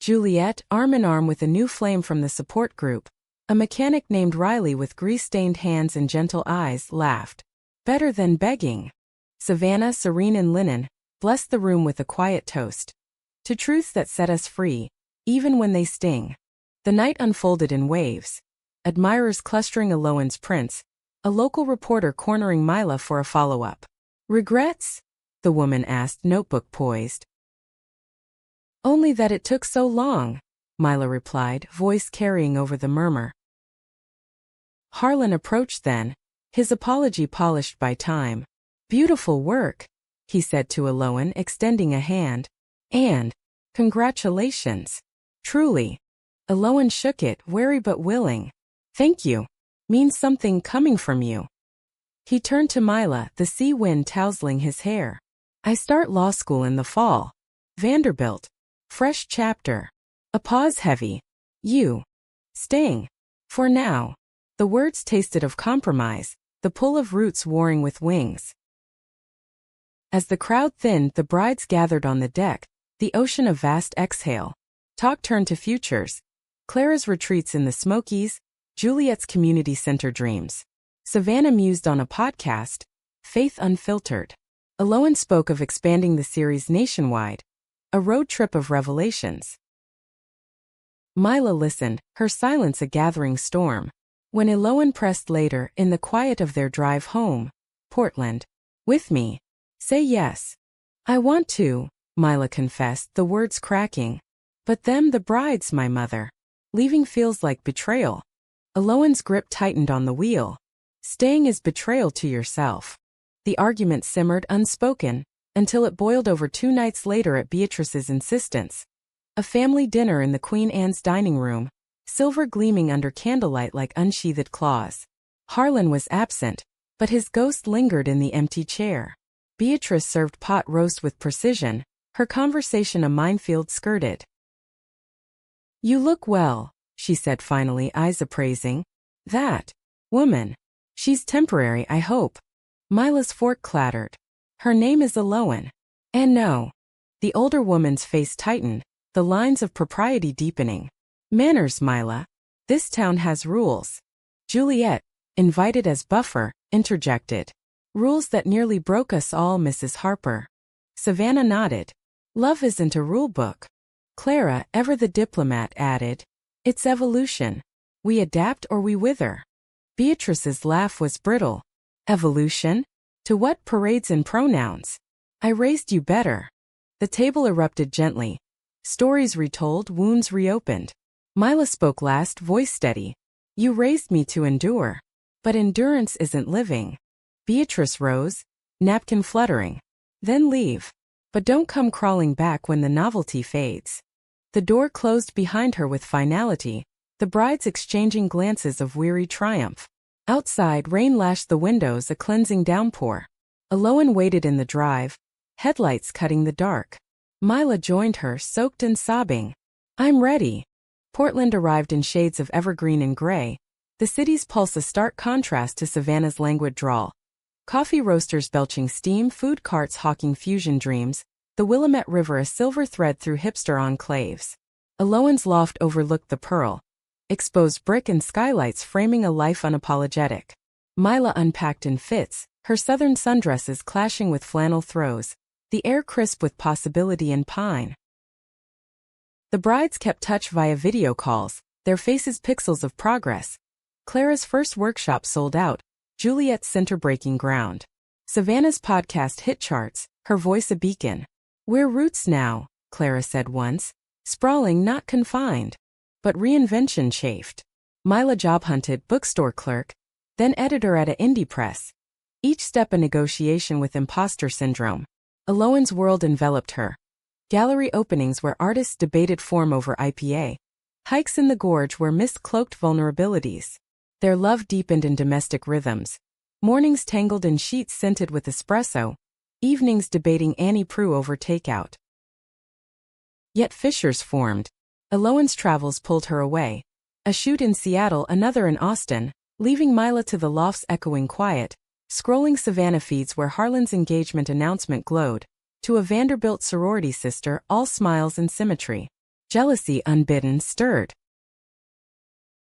Juliet, arm in arm with a new flame from the support group. A mechanic named Riley with grease-stained hands and gentle eyes, laughed. Better than begging. Savannah, serene in linen, blessed the room with a quiet toast. To truths that set us free, even when they sting. The night unfolded in waves. Admirers clustering Alohan's prints, a local reporter cornering Mila for a follow-up. Regrets? The woman asked, notebook poised. Only that it took so long, Mila replied, voice carrying over the murmur. Harlan approached then, his apology polished by time. Beautiful work, he said to Alohan, extending a hand. And, congratulations. Truly. Alohan shook it, wary but willing. Thank you. Means something coming from you. He turned to Mila, the sea wind tousling his hair. I start law school in the fall. Vanderbilt. Fresh chapter. A pause heavy. You. Staying. For now. The words tasted of compromise, the the pull of roots warring with wings. As the crowd thinned, the brides gathered on the deck, the ocean of vast exhale. Talk turned to futures. Clara's retreats in the Smokies, Juliet's community center dreams. Savannah mused on a podcast, Faith Unfiltered. Aloan spoke of expanding the series nationwide, a road trip of revelations. Mila listened, her silence a gathering storm. When Aloan pressed later, in the quiet of their drive home, Portland, with me. Say yes. I want to, Mila confessed, the words cracking. But them the brides, my mother. Leaving feels like betrayal. Aloan's grip tightened on the wheel. Staying is betrayal to yourself. The argument simmered unspoken, until it boiled over 2 nights later at Beatrice's insistence. A family dinner in the Queen Anne's dining room, silver gleaming under candlelight like unsheathed claws. Harlan was absent, but his ghost lingered in the empty chair. Beatrice served pot roast with precision, her conversation a minefield skirted. You look well, she said finally, eyes appraising. That woman. She's temporary, I hope. Mila's fork clattered. Her name is Aloan. And no. The older woman's face tightened, the lines of propriety deepening. Manners, Mila. This town has rules. Juliet, invited as buffer, interjected. Rules that nearly broke us all, Mrs. Harper. Savannah nodded. Love isn't a rule book. Clara, ever the diplomat, added. It's evolution. We adapt or we wither. Beatrice's laugh was brittle. Evolution? To what parades and pronouns? I raised you better. The table erupted gently. Stories retold, wounds reopened. Mila spoke last, voice steady. You raised me to endure. But endurance isn't living. Beatrice rose, napkin fluttering. Then leave. But don't come crawling back when the novelty fades. The door closed behind her with finality, the brides exchanging glances of weary triumph. Outside, rain lashed the windows, a cleansing downpour. Aloan waited in the drive, headlights cutting the dark. Mila joined her, soaked and sobbing. I'm ready. Portland arrived in shades of evergreen and gray, the city's pulse a stark contrast to Savannah's languid drawl. Coffee roasters belching steam, food carts hawking fusion dreams, the Willamette River a silver thread through hipster enclaves. Aloan's loft overlooked the Pearl, exposed brick and skylights framing a life unapologetic. Mila unpacked in fits, her southern sundresses clashing with flannel throws, the air crisp with possibility and pine. The brides kept touch via video calls, their faces pixels of progress. Clara's first workshop sold out, Juliet's center breaking ground. Savannah's podcast hit charts, her voice a beacon. We're roots now, Clara said once, sprawling not confined. But reinvention chafed. Mila job hunted, bookstore clerk, then editor at a indie press. Each step a negotiation with imposter syndrome. Aloan's world enveloped her. Gallery openings where artists debated form over IPA. Hikes in the gorge where myths cloaked vulnerabilities. Their love deepened in domestic rhythms. Mornings tangled in sheets scented with espresso. Evenings debating Annie Prue over takeout. Yet fissures formed. Aloan's travels pulled her away. A shoot in Seattle, another in Austin, leaving Mila to the loft's echoing quiet, scrolling Savannah feeds where Harlan's engagement announcement glowed, to a Vanderbilt sorority sister, all smiles and symmetry. Jealousy unbidden stirred.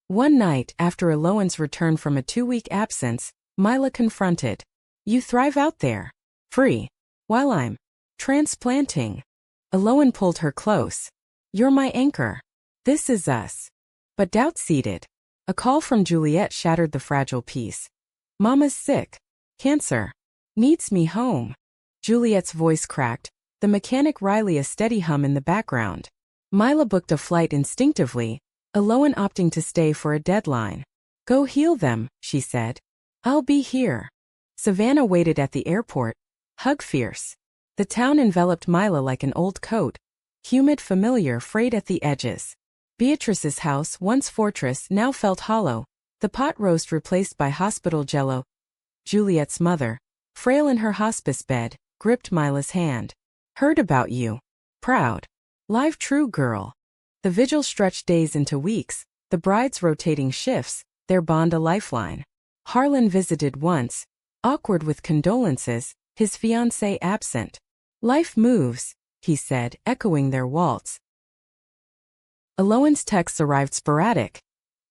One night, after Aloan's return from a 2-week absence, Mila confronted. You thrive out there. Free. While I'm transplanting. Aloan pulled her close. You're my anchor. This is us. But doubt seeded. A call from Juliet shattered the fragile peace. Mama's sick. Cancer. Needs me home. Juliet's voice cracked, the mechanic Riley a steady hum in the background. Mila booked a flight instinctively, Aloan opting to stay for a deadline. Go heal them, she said. I'll be here. Savannah waited at the airport, hug fierce. The town enveloped Mila like an old coat, humid, familiar, frayed at the edges. Beatrice's house, once fortress, now felt hollow, the pot roast replaced by hospital jello. Juliet's mother, frail in her hospice bed, gripped Mila's hand. Heard about you. Proud. Live true girl. The vigil stretched days into weeks, the brides rotating shifts, their bond a lifeline. Harlan visited once, awkward with condolences, his fiancée absent. Life moves, he said, echoing their waltz. Alohan's texts arrived sporadic.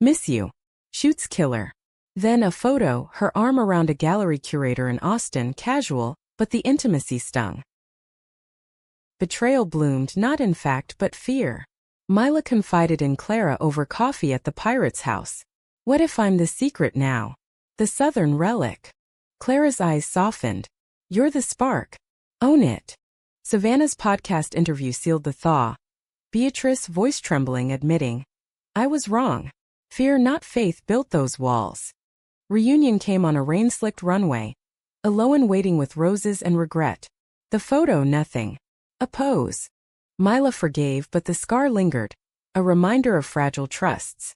Miss you. Shoots killer. Then a photo, her arm around a gallery curator in Austin, casual, but the intimacy stung. Betrayal bloomed not in fact but fear. Mila confided in Clara over coffee at the Pirate's house. What if I'm the secret now? The Southern relic. Clara's eyes softened. You're the spark. Own it. Savannah's podcast interview sealed the thaw. Beatrice, voice trembling, admitting, I was wrong. Fear, not faith, built those walls. Reunion came on a rain-slicked runway. Alohan waiting with roses and regret. The photo, nothing. A pose. Mila forgave, but the scar lingered, a reminder of fragile trusts.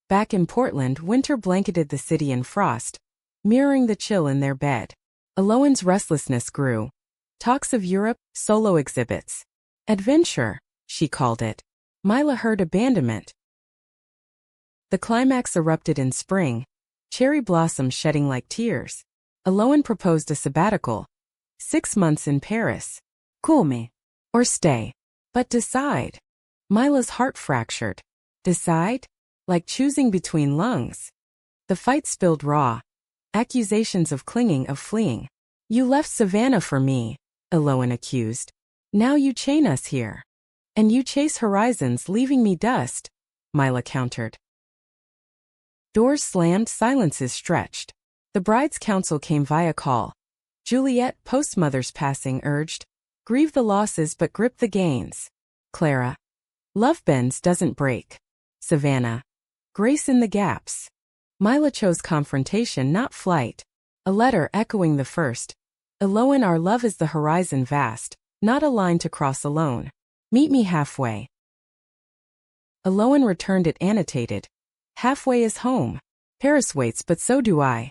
Back in Portland, winter blanketed the city in frost, mirroring the chill in their bed. Alohan's restlessness grew. Talks of Europe, solo exhibits. Adventure, she called it. Mila heard abandonment. The climax erupted in spring, cherry blossoms shedding like tears. Alohan proposed a sabbatical. 6 months in Paris. Cool me. Or stay. But decide. Mila's heart fractured. Decide? Like choosing between lungs. The fight spilled raw. Accusations of clinging, of fleeing. You left Savannah for me, Alohan accused. Now you chain us here. And you chase horizons, leaving me dust, Mila countered. Doors slammed, silences stretched. The bride's counsel came via call. Juliet, post-mother's passing, urged, grieve the losses but grip the gains. Clara. Love bends, doesn't break. Savannah. Grace in the gaps. Mila chose confrontation, not flight. A letter echoing the first. Alohan, our love is the horizon vast, not a line to cross alone. Meet me halfway. Alohan returned it annotated. Halfway is home. Paris waits, but so do I.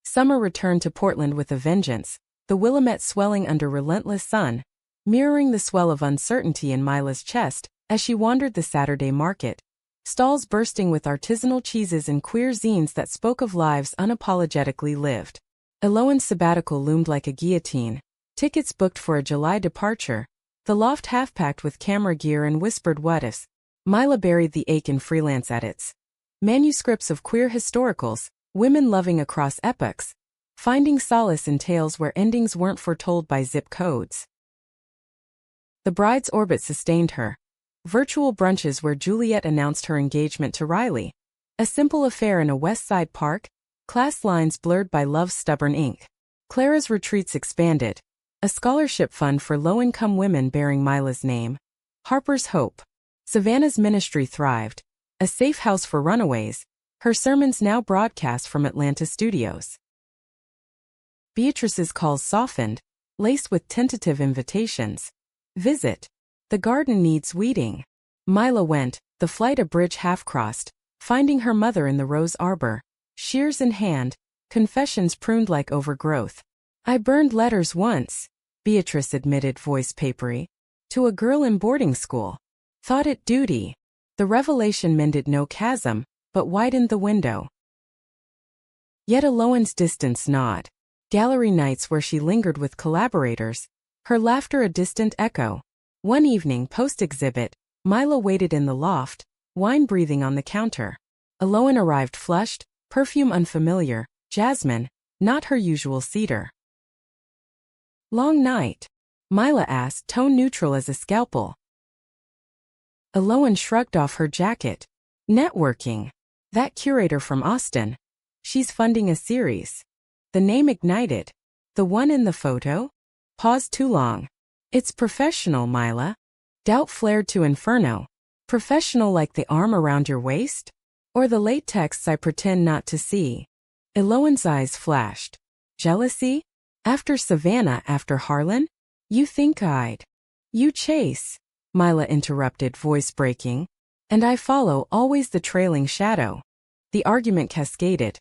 Summer returned to Portland with a vengeance, the Willamette swelling under relentless sun, mirroring the swell of uncertainty in Mila's chest as she wandered the Saturday market. Stalls bursting with artisanal cheeses and queer zines that spoke of lives unapologetically lived. Alohan's sabbatical loomed like a guillotine. Tickets booked for a July departure. The loft half-packed with camera gear and whispered what-ifs. Mila buried the ache in freelance edits. Manuscripts of queer historicals, women loving across epochs, finding solace in tales where endings weren't foretold by zip codes. The bride's orbit sustained her. Virtual brunches where Juliet announced her engagement to Riley. A simple affair in a West Side park, class lines blurred by love's stubborn ink. Clara's retreats expanded. A scholarship fund for low-income women bearing Mila's name. Harper's Hope. Savannah's ministry thrived. A safe house for runaways. Her sermons now broadcast from Atlanta studios. Beatrice's calls softened, laced with tentative invitations. Visit. The garden needs weeding. Mila went, the flight a bridge half-crossed, finding her mother in the rose arbor. Shears in hand, confessions pruned like overgrowth. I burned letters once, Beatrice admitted, voice papery, to a girl in boarding school. Thought it duty. The revelation mended no chasm, but widened the window. Yet Alohan's distance gnawed. Gallery nights where she lingered with collaborators, her laughter a distant echo. One evening post-exhibit, Mila waited in the loft, wine breathing on the counter. Alohan arrived flushed, perfume unfamiliar, jasmine, not her usual cedar. Long night? Mila asked, tone neutral as a scalpel. Alohan shrugged off her jacket. Networking. That curator from Austin. She's funding a series. The name ignited. The one in the photo? Paused too long. It's professional, Mila. Doubt flared to inferno. Professional like the arm around your waist? Or the late texts I pretend not to see? Alohan's eyes flashed. Jealousy? After Savannah, after Harlan? You think I'd. You chase, Mila interrupted, voice breaking. And I follow, always the trailing shadow. The argument cascaded.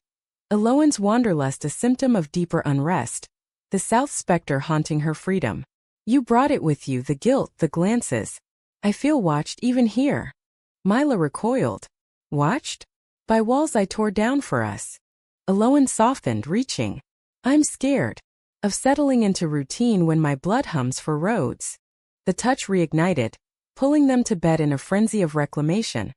Alohan's wanderlust a symptom of deeper unrest. The South specter haunting her freedom. You brought it with you, the guilt, the glances. I feel watched even here. Mila recoiled. Watched? By walls I tore down for us. Aloan softened, reaching. I'm scared of settling into routine when my blood hums for roads. The touch reignited, pulling them to bed in a frenzy of reclamation.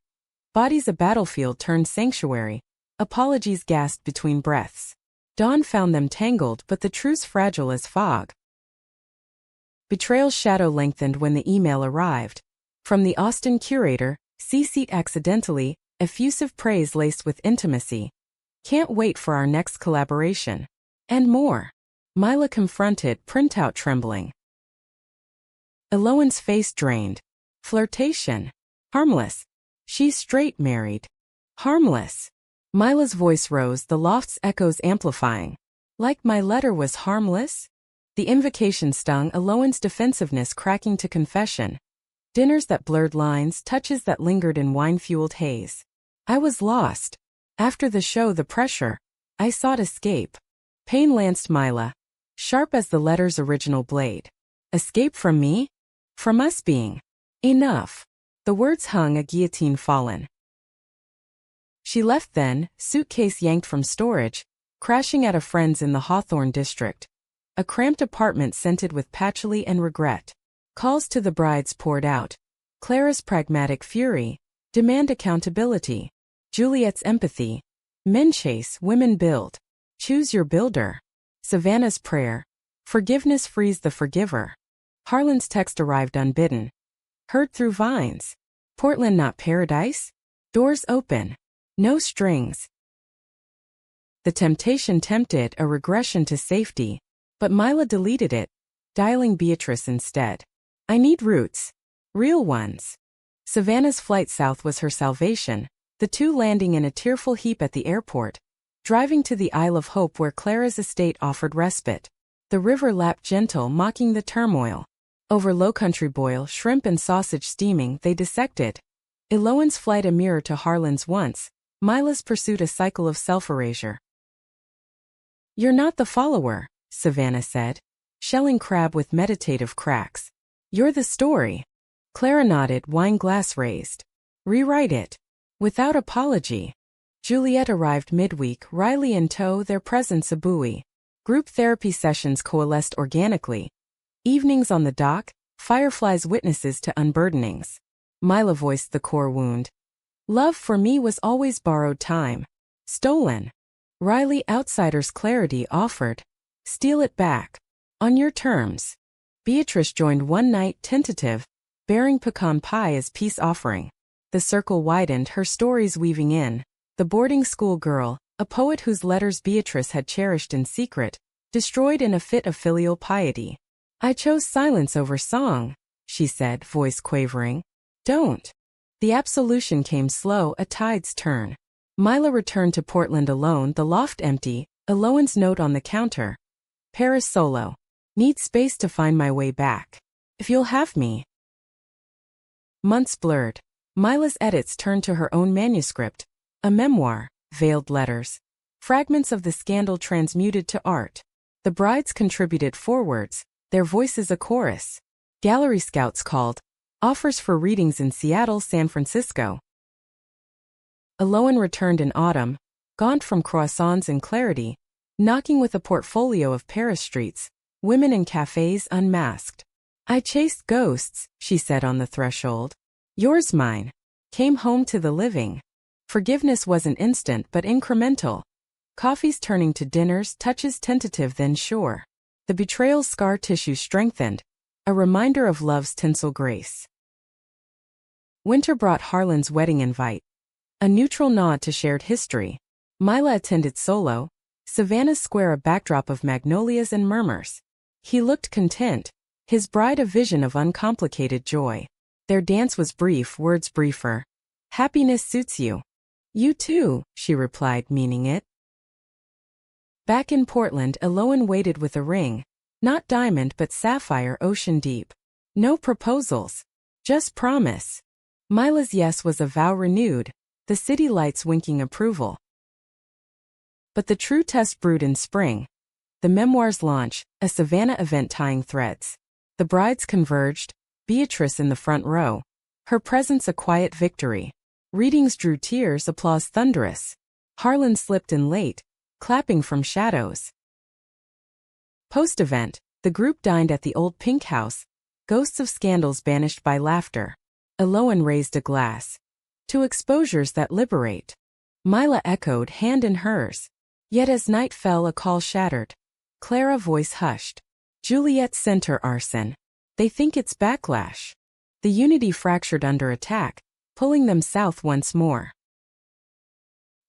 Bodies a battlefield turned sanctuary. Apologies gasped between breaths. Dawn found them tangled but the truce fragile as fog. Betrayal's shadow lengthened when the email arrived. From the Austin curator, CC'd accidentally, effusive praise laced with intimacy. Can't wait for our next collaboration. And more. Mila confronted, printout trembling. Aloan's face drained. Flirtation. Harmless. She's straight married. Harmless. Mila's voice rose, the loft's echoes amplifying. Like my letter was harmless? The invocation stung, Aloan's defensiveness cracking to confession. Dinners that blurred lines, touches that lingered in wine-fueled haze. I was lost. After the show, the pressure. I sought escape. Pain lanced Mila. Sharp as the letter's original blade. Escape from me? From us being. Enough. The words hung, a guillotine fallen. She left then, suitcase yanked from storage, crashing at a friend's in the Hawthorne district. A cramped apartment scented with patchouli and regret. Calls to the brides poured out. Clara's pragmatic fury. Demand accountability. Juliet's empathy. Men chase, women build. Choose your builder. Savannah's prayer. Forgiveness frees the forgiver. Harlan's text arrived unbidden. Heard through vines. Portland not paradise? Doors open. No strings. The temptation tempted, a regression to safety, but Mila deleted it, dialing Beatrice instead. I need roots. Real ones. Savannah's flight south was her salvation, the two landing in a tearful heap at the airport, driving to the Isle of Hope where Clara's estate offered respite. The river lapped gentle, mocking the turmoil. Over lowcountry boil, shrimp and sausage steaming, they dissected. Aloan's flight a mirror to Harlan's once, Mila's pursuit a cycle of self-erasure. You're not the follower, Savannah said, shelling crab with meditative cracks. You're the story. Clara nodded, wine glass raised. Rewrite it. Without apology. Juliet arrived midweek, Riley in tow, their presence a buoy. Group therapy sessions coalesced organically. Evenings on the dock, Firefly's witnesses to unburdenings. Mila voiced the core wound. Love for me was always borrowed time. Stolen. Riley outsider's clarity offered. Steal it back. On your terms. Beatrice joined one night, tentative, bearing pecan pie as peace offering. The circle widened, her stories weaving in. The boarding school girl, a poet whose letters Beatrice had cherished in secret, destroyed in a fit of filial piety. I chose silence over song, she said, voice quavering. Don't. The absolution came slow, a tide's turn. Mila returned to Portland alone, the loft empty, Aloan's note on the counter. Paris solo. Need space to find my way back. If you'll have me. Months blurred. Mila's edits turned to her own manuscript. A memoir, veiled letters. Fragments of the scandal transmuted to art. The brides contributed forewords, their voices a chorus. Gallery scouts called. Offers for readings in Seattle, San Francisco. Aloan returned in autumn, gaunt from croissants and clarity, knocking with a portfolio of Paris streets, women in cafes unmasked. I chased ghosts, she said on the threshold. Yours mine. Came home to the living. Forgiveness wasn't instant but incremental. Coffees turning to dinners, touches tentative then sure. The betrayal's scar tissue strengthened, a reminder of love's tinsel grace. Winter brought Harlan's wedding invite. A neutral nod to shared history. Mila attended solo, Savannah's square a backdrop of magnolias and murmurs. He looked content, his bride a vision of uncomplicated joy. Their dance was brief, words briefer. Happiness suits you. You too, she replied, meaning it. Back in Portland, Aloan waited with a ring. Not diamond but sapphire, ocean deep. No proposals. Just promise. Mila's yes was a vow renewed, the city lights winking approval. But the true test brewed in spring. The memoir's launch, a Savannah event tying threads. The brides converged, Beatrice in the front row. Her presence a quiet victory. Readings drew tears, applause thunderous. Harlan slipped in late, clapping from shadows. Post-event, the group dined at the old pink house, ghosts of scandals banished by laughter. Eloan raised a glass. To exposures that liberate. Mila echoed, hand in hers. Yet as night fell, a call shattered. Clara voice hushed. Juliet sent her arson. They think it's backlash. The unity fractured under attack, pulling them south once more.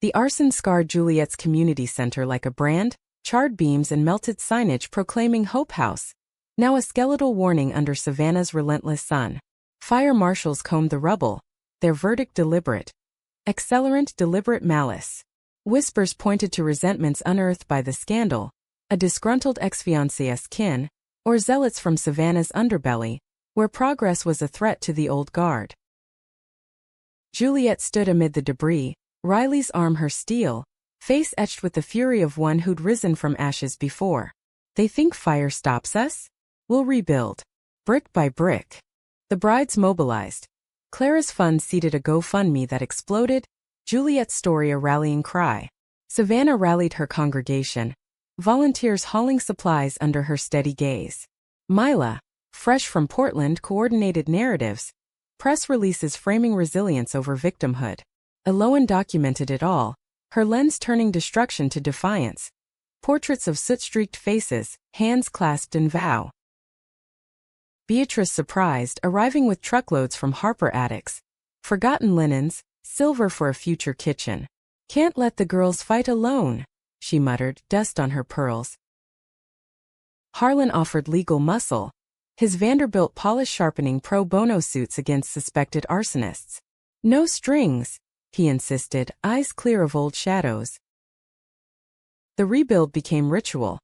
The arson scarred Juliet's community center like a brand, charred beams and melted signage proclaiming Hope House, now a skeletal warning under Savannah's relentless sun. Fire marshals combed the rubble, their verdict deliberate. Accelerant, deliberate malice. Whispers pointed to resentments unearthed by the scandal, a disgruntled ex-fiancé's kin, or zealots from Savannah's underbelly, where progress was a threat to the old guard. Juliet stood amid the debris, Riley's arm her steel, face etched with the fury of one who'd risen from ashes before. They think fire stops us? We'll rebuild. Brick by brick. The brides mobilized. Clara's fund seeded a GoFundMe that exploded, Juliet's story a rallying cry. Savannah rallied her congregation, volunteers hauling supplies under her steady gaze. Mila, fresh from Portland, coordinated narratives, press releases framing resilience over victimhood. Eloan documented it all, her lens turning destruction to defiance. Portraits of soot-streaked faces, hands clasped in vow. Beatrice surprised, arriving with truckloads from Harper attics. Forgotten linens, silver for a future kitchen. Can't let the girls fight alone, she muttered, dust on her pearls. Harlan offered legal muscle, his Vanderbilt polish-sharpening pro bono suits against suspected arsonists. No strings, he insisted, eyes clear of old shadows. The rebuild became ritual.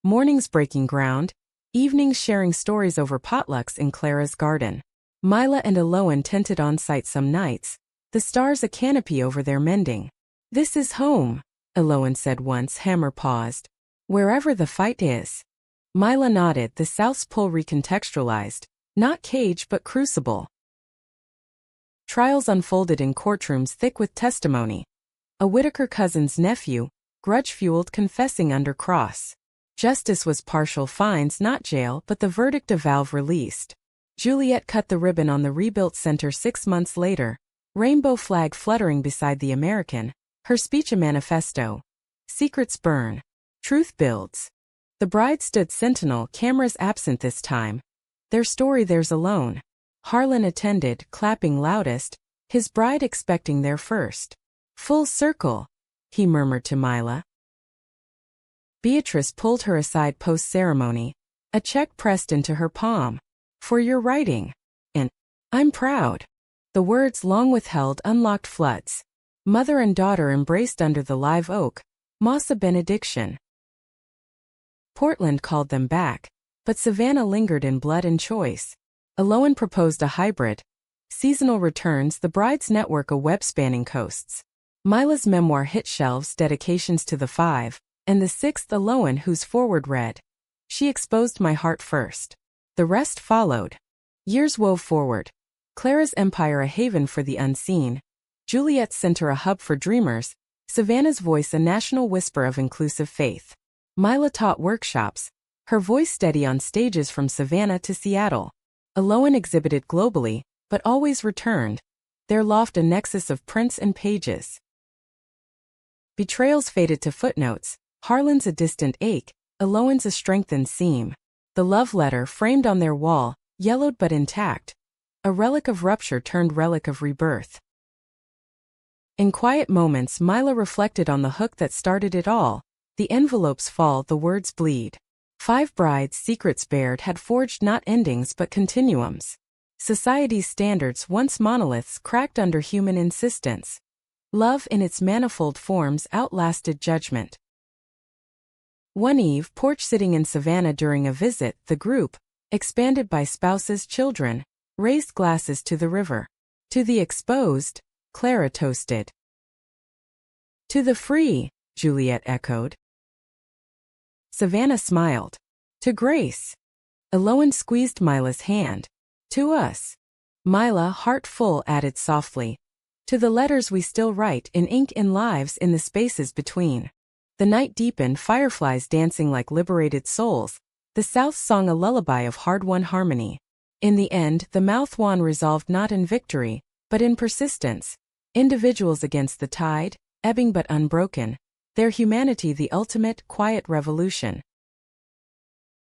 Mornings breaking ground, evenings sharing stories over potlucks in Clara's garden. Mila and Eloan tented on site some nights, the stars a canopy over their mending. This is home, Eloan said once. Hammer paused. Wherever the fight is. Mila nodded, the South's pull recontextualized, not cage but crucible. Trials unfolded in courtrooms thick with testimony. A Whitaker cousin's nephew, grudge-fueled, confessing under cross. Justice was partial fines, not jail, but the verdict a valve released. Juliet cut the ribbon on the rebuilt center 6 months later, rainbow flag fluttering beside the American, her speech a manifesto. Secrets burn. Truth builds. The bride stood sentinel, cameras absent this time. Their story theirs alone. Harlan attended, clapping loudest, his bride expecting their first. Full circle, he murmured to Mila. Beatrice pulled her aside post-ceremony, a check pressed into her palm. For your writing. And, I'm proud. The words long withheld unlocked floods. Mother and daughter embraced under the live oak, moss a benediction. Portland called them back, but Savannah lingered in blood and choice. Eloan proposed a hybrid. Seasonal returns, the bride's network a web spanning coasts. Mila's memoir hit shelves, dedications to the 5, and the 6th Eloan whose forward read. She exposed my heart first. The rest followed. Years wove forward. Clara's empire a haven for the unseen. Juliet's center a hub for dreamers. Savannah's voice a national whisper of inclusive faith. Mila taught workshops, her voice steady on stages from Savannah to Seattle. Eloan exhibited globally, but always returned. Their loft a nexus of prints and pages. Betrayals faded to footnotes, Harlan's a distant ache, Eloan's a strengthened seam. The love letter framed on their wall, yellowed but intact. A relic of rupture turned relic of rebirth. In quiet moments Mila reflected on the hook that started it all. The envelopes fall, the words bleed. 5 brides, secrets bared, had forged not endings but continuums. Society's standards, once monoliths, cracked under human insistence. Love in its manifold forms outlasted judgment. One eve, porch sitting in Savannah during a visit, the group, expanded by spouses, children, raised glasses to the river. To the exposed, Clara toasted. To the free, Juliet echoed. Savannah smiled. To grace. Eloan squeezed Mila's hand. To us. Mila, heart full, added softly. To the letters we still write in ink in lives in the spaces between. The night deepened, fireflies dancing like liberated souls. The South song a lullaby of hard-won harmony. In the end, the mouth won, resolved not in victory, but in persistence. Individuals against the tide, ebbing but unbroken. Their humanity the ultimate, quiet revolution.